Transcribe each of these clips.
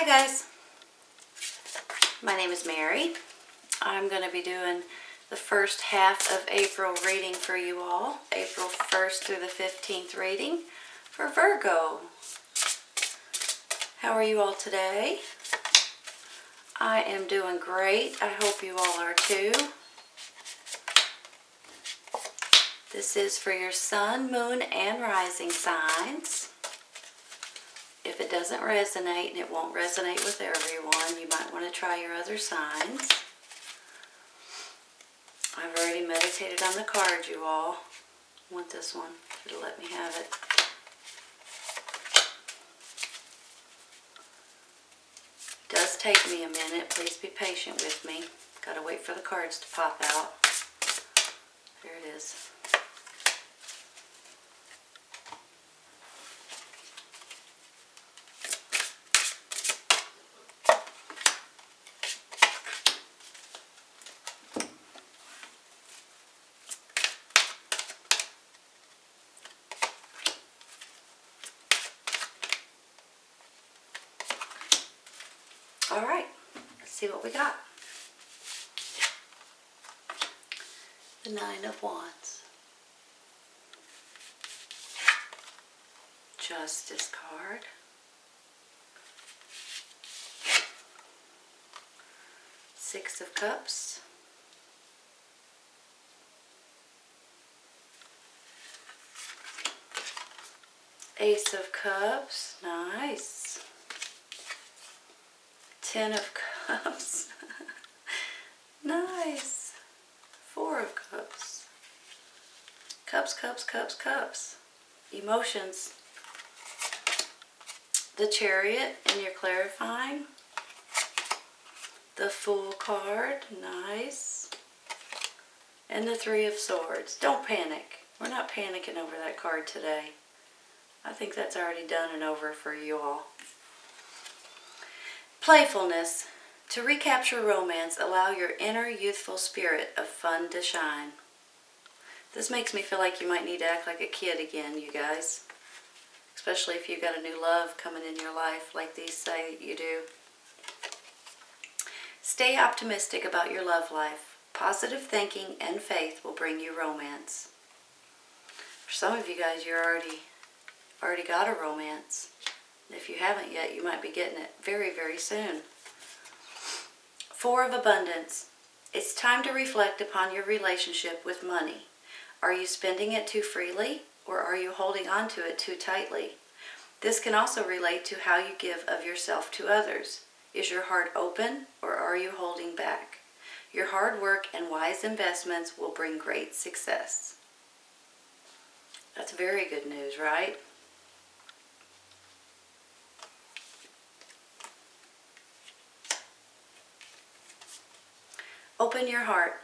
Hi guys, my name is Mary. I'm going to be doing the first half of April reading for you all. April 1st through the 15th reading for Virgo. How are you all today? I am doing great. I hope you all are too. This is for your sun, moon, and rising signs. If it doesn't resonate, and it won't resonate with everyone, you might want to try your other signs. I've already meditated on the card, you all. I want this one. It'll let me have it. It does take me a minute. Please be patient with me. Gotta wait for the cards to pop out. There it is. All right, let's see what we got. The Nine of Wands. Justice card. Six of Cups. Ace of Cups. Nice. Ten of Cups. Nice. Four of Cups. Cups, cups, cups, cups. Emotions. The Chariot, and you're clarifying. The Fool card. Nice. And the Three of Swords. Don't panic. We're not panicking over that card today. I think that's already done and over for you all. Playfulness. To recapture romance, allow your inner youthful spirit of fun to shine. This makes me feel like you might need to act like a kid again, you guys. Especially if you've got a new love coming in your life like these say that you do. Stay optimistic about your love life. Positive thinking and faith will bring you romance. For some of you guys, you're already got a romance. If you haven't yet, you might be getting it very, very soon. Four of Abundance. It's time to reflect upon your relationship with money. Are you spending it too freely, or are you holding on to it too tightly? This can also relate to how you give of yourself to others. Is your heart open, or are you holding back? Your hard work and wise investments will bring great success. That's very good news, right? Open your heart.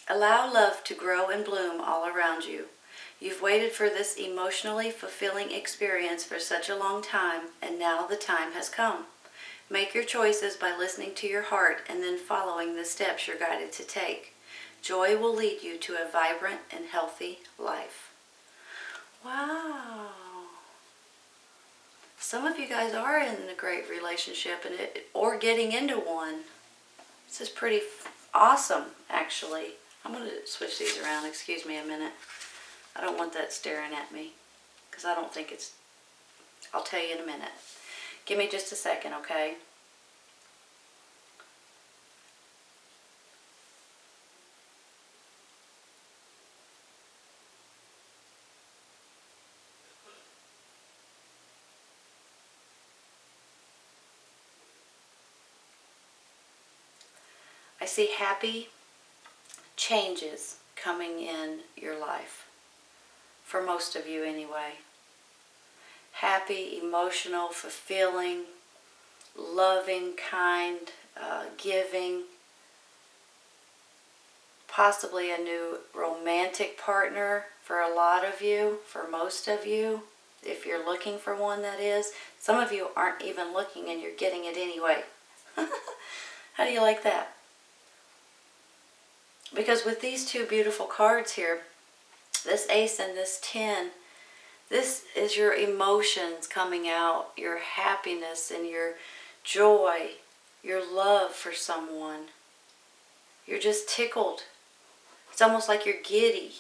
Allow love to grow and bloom all around you. You've waited for this emotionally fulfilling experience for such a long time, and now the time has come. Make your choices by listening to your heart and then following the steps you're guided to take. Joy will lead you to a vibrant and healthy life. Wow. Some of you guys are in a great relationship or getting into one. This is pretty awesome, actually. I'm going to switch these around. Excuse me a minute. I don't want that staring at me because I don't think it's... I'll tell you in a minute. Give me just a second, okay? I see happy changes coming in your life. For most of you anyway. Happy, emotional, fulfilling, loving, kind, giving. Possibly a new romantic partner for a lot of you, for most of you. If you're looking for one, that is. Some of you aren't even looking and you're getting it anyway. How do you like that? Because with these two beautiful cards here, this Ace and this 10, this is your emotions coming out, your happiness and your joy, your love for someone. You're just tickled. It's almost like you're giddy.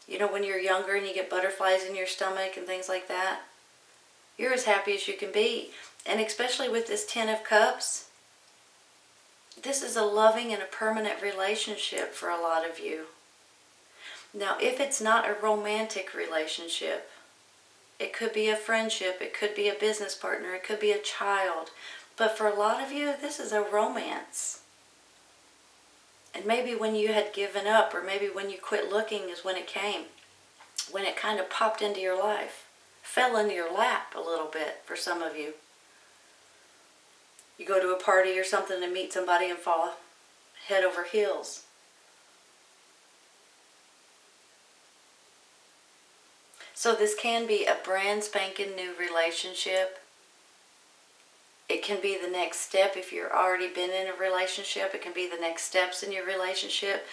You know, when you're younger and you get butterflies in your stomach and things like that? You're as happy as you can be. And especially with this Ten of Cups, this is a loving and a permanent relationship for a lot of you. Now, if it's not a romantic relationship, it could be a friendship, it could be a business partner, it could be a child. But for a lot of you, this is a romance. And maybe when you had given up, or maybe when you quit looking is when it came. When it kind of popped into your life. Fell into your lap a little bit for some of you. You go to a party or something and meet somebody and fall head over heels. So this can be a brand spanking new relationship. It can be the next step if you've already been in a relationship. It can be the next steps in your relationship.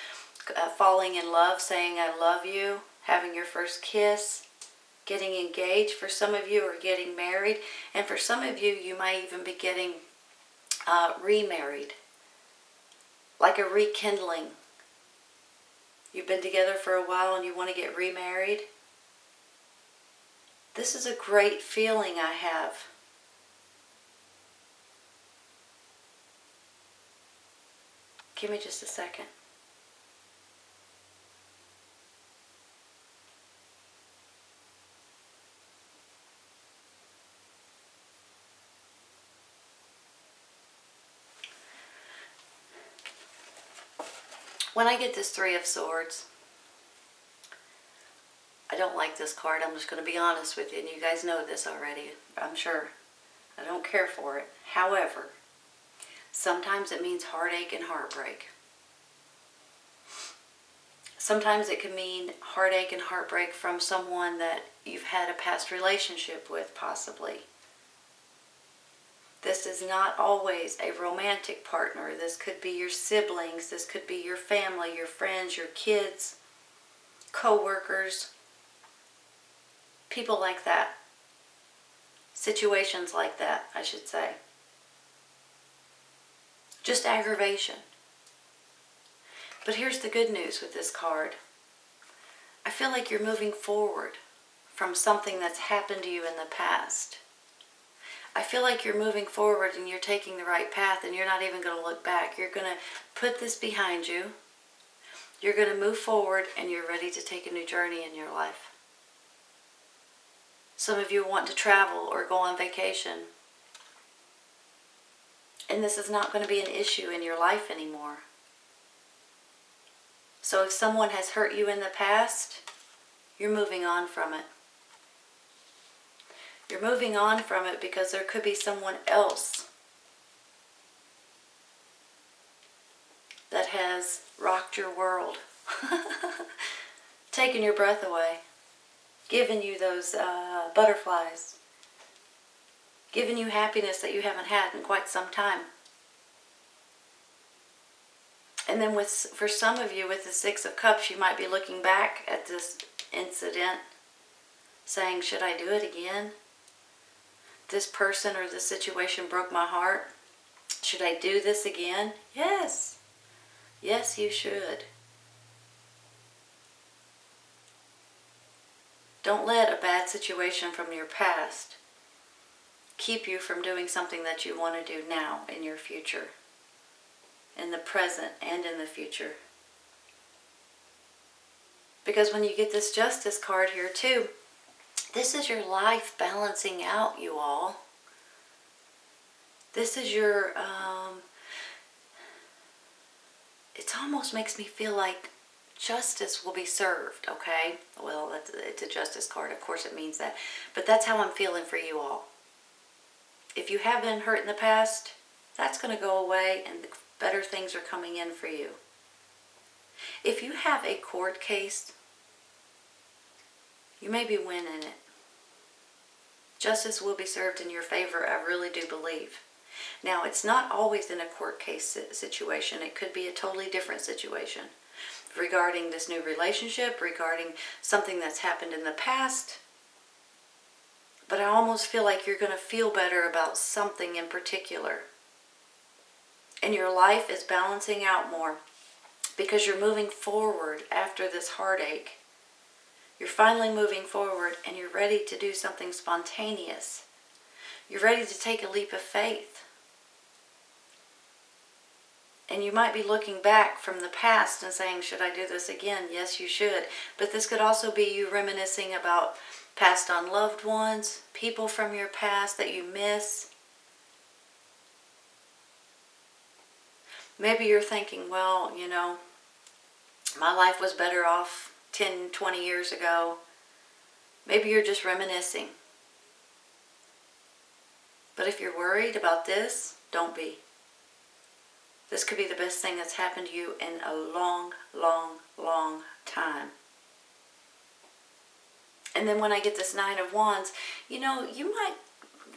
Falling in love, saying I love you, having your first kiss, getting engaged for some of you, or getting married. And for some of you, you might even be getting remarried. Like a rekindling. You've been together for a while and you want to get remarried. This is a great feeling I have. Give me just a second. When I get this Three of Swords, I don't like this card. I'm just going to be honest with you, and you guys know this already, I'm sure. I don't care for it. However, sometimes it means heartache and heartbreak. Sometimes it can mean heartache and heartbreak from someone that you've had a past relationship with, possibly. This is not always a romantic partner. This could be your siblings. This could be your family, your friends, your kids, co-workers, people like that. Situations like that, I should say. Just aggravation. But here's the good news with this card. I feel like you're moving forward from something that's happened to you in the past. I feel like you're moving forward and you're taking the right path and you're not even going to look back. You're going to put this behind you. You're going to move forward and you're ready to take a new journey in your life. Some of you want to travel or go on vacation. And this is not going to be an issue in your life anymore. So if someone has hurt you in the past, you're moving on from it. You're moving on from it because there could be someone else that has rocked your world, taken your breath away, given you those butterflies, given you happiness that you haven't had in quite some time. And then for some of you with the Six of Cups, you might be looking back at this incident saying, should I do it again? This person or this situation broke my heart. Should I do this again? Yes. Yes, you should. Don't let a bad situation from your past keep you from doing something that you want to do now in your future. In the present and in the future. Because when you get this Justice card here too, this is your life balancing out, you all. This is your, it almost makes me feel like justice will be served, okay? Well, it's a Justice card, of course it means that. But that's how I'm feeling for you all. If you have been hurt in the past, that's going to go away and better things are coming in for you. If you have a court case, you may be winning it. Justice will be served in your favor, I really do believe. Now, it's not always in a court case situation. It could be a totally different situation regarding this new relationship, regarding something that's happened in the past. But I almost feel like you're going to feel better about something in particular. And your life is balancing out more because you're moving forward after this heartache. You're finally moving forward and you're ready to do something spontaneous. You're ready to take a leap of faith. And you might be looking back from the past and saying, should I do this again? Yes, you should. But this could also be you reminiscing about past unloved ones, people from your past that you miss. Maybe you're thinking, well, you know, my life was better off 10, 20 years ago. Maybe you're just reminiscing. But if you're worried about this, don't be. This could be the best thing that's happened to you in a long, long, long time. And then when I get this Nine of Wands, you know, you might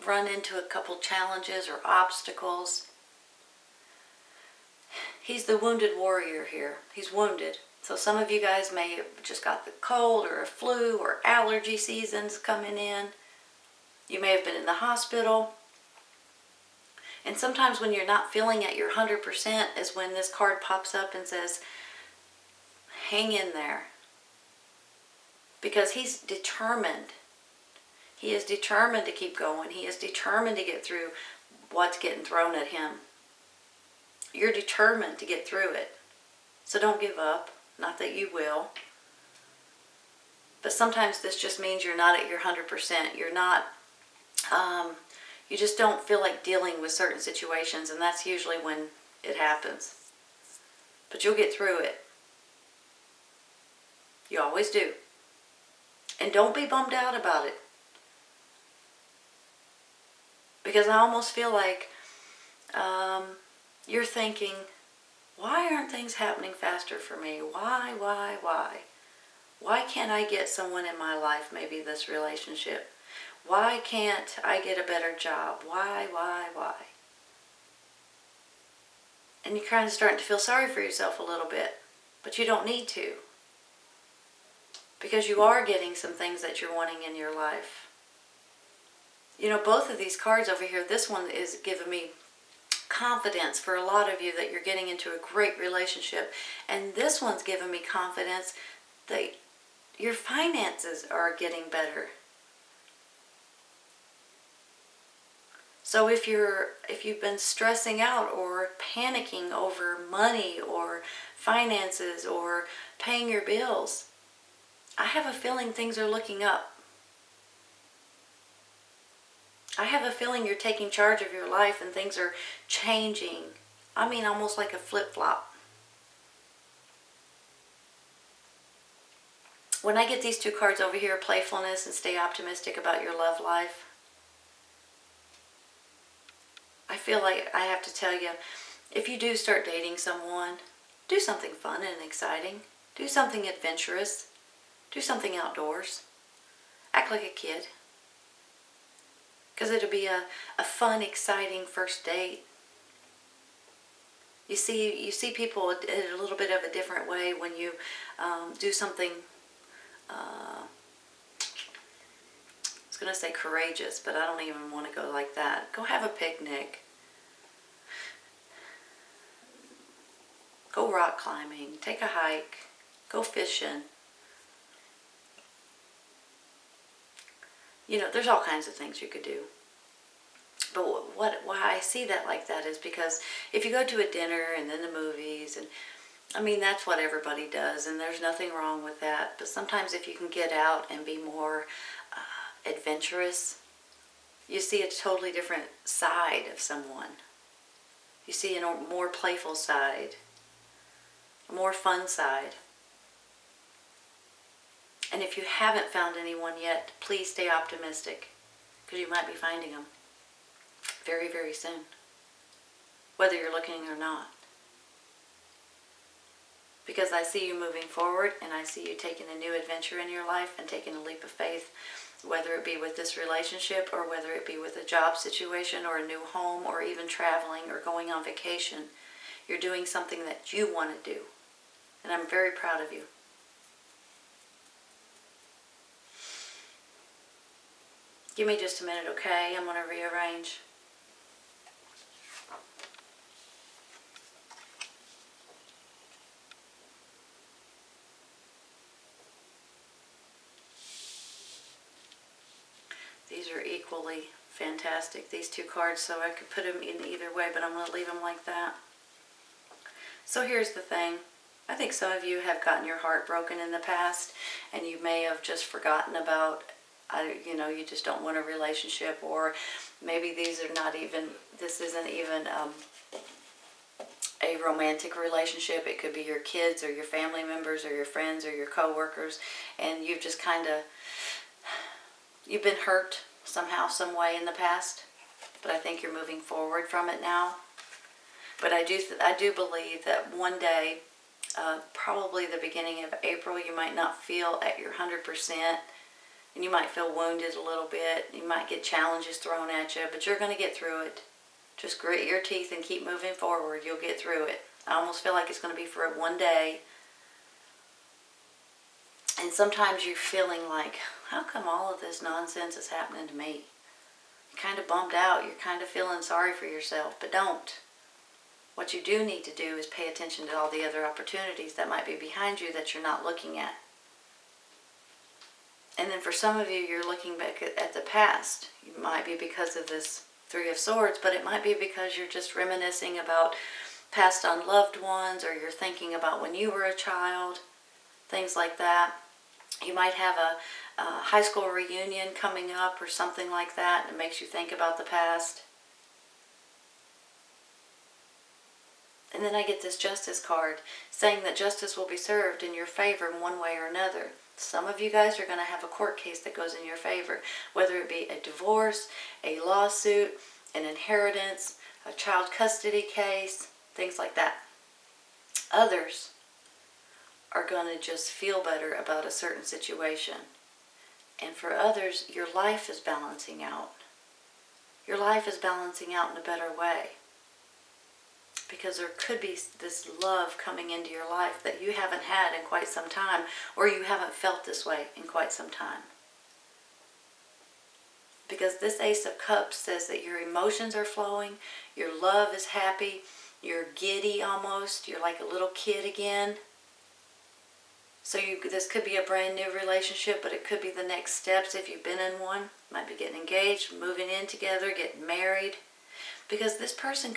run into a couple challenges or obstacles. He's the wounded warrior here. He's wounded. So some of you guys may have just got the cold or a flu or allergy seasons coming in. You may have been in the hospital. And sometimes when you're not feeling at your 100% is when this card pops up and says, hang in there. Because he's determined. He is determined to keep going. He is determined to get through what's getting thrown at him. You're determined to get through it. So don't give up. Not that you will. But sometimes this just means you're not at your 100%. You're not, you just don't feel like dealing with certain situations, and that's usually when it happens. But you'll get through it. You always do. And don't be bummed out about it. Because I almost feel like you're thinking, why aren't things happening faster for me? Why? Why can't I get someone in my life, maybe this relationship? Why can't I get a better job? Why? And you're kind of starting to feel sorry for yourself a little bit. But you don't need to. Because you are getting some things that you're wanting in your life. You know, both of these cards over here, this one is giving me confidence for a lot of you that you're getting into a great relationship. And this one's giving me confidence that your finances are getting better. So if you've been stressing out or panicking over money or finances or paying your bills, I have a feeling things are looking up. I have a feeling you're taking charge of your life and things are changing. I mean, almost like a flip-flop. When I get these two cards over here, playfulness and stay optimistic about your love life, I feel like I have to tell you, if you do start dating someone, do something fun and exciting. Do something adventurous. Do something outdoors. Act like a kid. Because it'll be a fun, exciting first date. You see people in a little bit of a different way when you do something, I was going to say courageous, but I don't even want to go like that. Go have a picnic. Go rock climbing. Take a hike. Go fishing. You know, there's all kinds of things you could do. But why I see that like that is because if you go to a dinner and then the movies, and I mean, that's what everybody does, and there's nothing wrong with that. But sometimes if you can get out and be more adventurous, you see a totally different side of someone. You see a more playful side, a more fun side. And if you haven't found anyone yet, please stay optimistic, because you might be finding them very, very soon, whether you're looking or not. Because I see you moving forward, and I see you taking a new adventure in your life and taking a leap of faith, whether it be with this relationship or whether it be with a job situation or a new home or even traveling or going on vacation. You're doing something that you want to do, and I'm very proud of you. Give me just a minute, okay? I'm going to rearrange. These are equally fantastic, these two cards, so I could put them in either way, but I'm going to leave them like that. So here's the thing. I think some of you have gotten your heart broken in the past, and you may have just forgotten about, you just don't want a relationship, or maybe this isn't even a romantic relationship. It could be your kids or your family members or your friends or your co-workers, and you've just you've been hurt somehow, some way in the past, but I think you're moving forward from it now. But I do believe that one day, probably the beginning of April, you might not feel at your 100%, and you might feel wounded a little bit. You might get challenges thrown at you, but you're going to get through it. Just grit your teeth and keep moving forward. You'll get through it. I almost feel like it's going to be for one day. And sometimes you're feeling like, how come all of this nonsense is happening to me? You're kind of bummed out. You're kind of feeling sorry for yourself, but don't. What you do need to do is pay attention to all the other opportunities that might be behind you that you're not looking at. And then for some of you, you're looking back at the past. It might be because of this Three of Swords, but it might be because you're just reminiscing about past unloved ones, or you're thinking about when you were a child, things like that. You might have a high school reunion coming up or something like that, and it makes you think about the past. And then I get this Justice card saying that justice will be served in your favor in one way or another. Some of you guys are going to have a court case that goes in your favor, whether it be a divorce, a lawsuit, an inheritance, a child custody case, things like that. Others are going to just feel better about a certain situation. And for others, your life is balancing out. Your life is balancing out in a better way. Because there could be this love coming into your life that you haven't had in quite some time, or you haven't felt this way in quite some time. Because this Ace of Cups says that your emotions are flowing, your love is happy, you're giddy almost, you're like a little kid again. So this could be a brand new relationship, but it could be the next steps if you've been in one. Might be getting engaged, moving in together, getting married. Because this person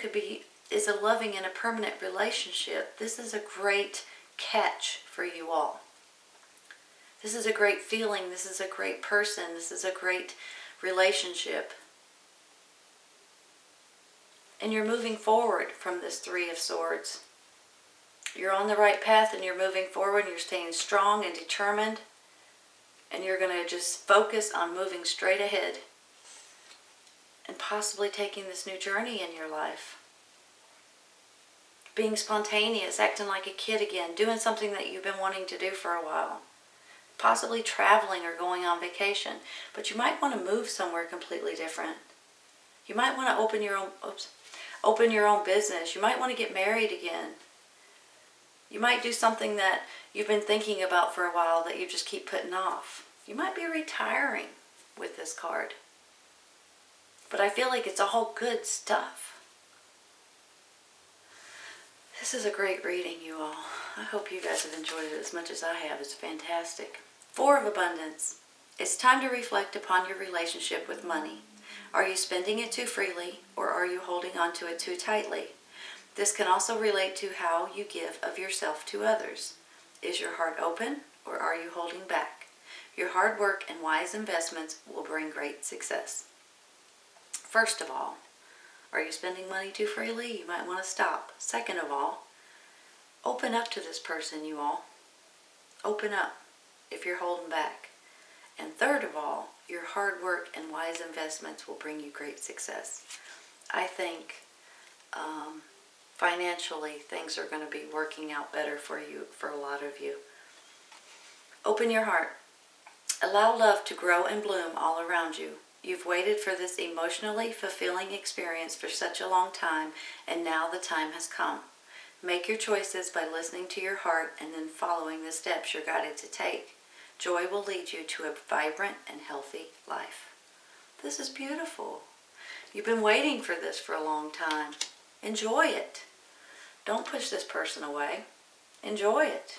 is a loving and a permanent relationship. This is a great catch for you all. This is a great feeling. This is a great person. This is a great relationship. And you're moving forward from this Three of Swords. You're on the right path and you're moving forward and you're staying strong and determined. And you're going to just focus on moving straight ahead and possibly taking this new journey in your life. Being spontaneous, acting like a kid again, doing something that you've been wanting to do for a while. Possibly traveling or going on vacation. But you might want to move somewhere completely different. You might want to open your own business. You might want to get married again. You might do something that you've been thinking about for a while that you just keep putting off. You might be retiring with this card. But I feel like it's all good stuff. This is a great reading, you all. I hope you guys have enjoyed it as much as I have. It's fantastic. Four of Abundance. It's time to reflect upon your relationship with money. Are you spending it too freely, or are you holding on to it too tightly? This can also relate to how you give of yourself to others. Is your heart open, or are you holding back? Your hard work and wise investments will bring great success. First of all, are you spending money too freely? You might want to stop. Second of all, open up to this person, you all. Open up if you're holding back. And third of all, your hard work and wise investments will bring you great success. I think financially things are going to be working out better for you, for a lot of you. Open your heart. Allow love to grow and bloom all around you. You've waited for this emotionally fulfilling experience for such a long time, and now the time has come. Make your choices by listening to your heart and then following the steps you're guided to take. Joy will lead you to a vibrant and healthy life. This is beautiful. You've been waiting for this for a long time. Enjoy it. Don't push this person away. Enjoy it.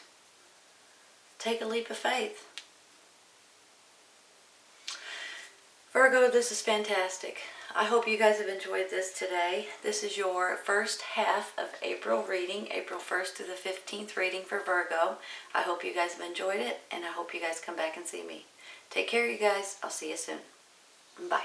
Take a leap of faith. Virgo, this is fantastic. I hope you guys have enjoyed this today. This is your first half of April reading, April 1st through the 15th reading for Virgo. I hope you guys have enjoyed it, and I hope you guys come back and see me. Take care, you guys. I'll see you soon. Bye.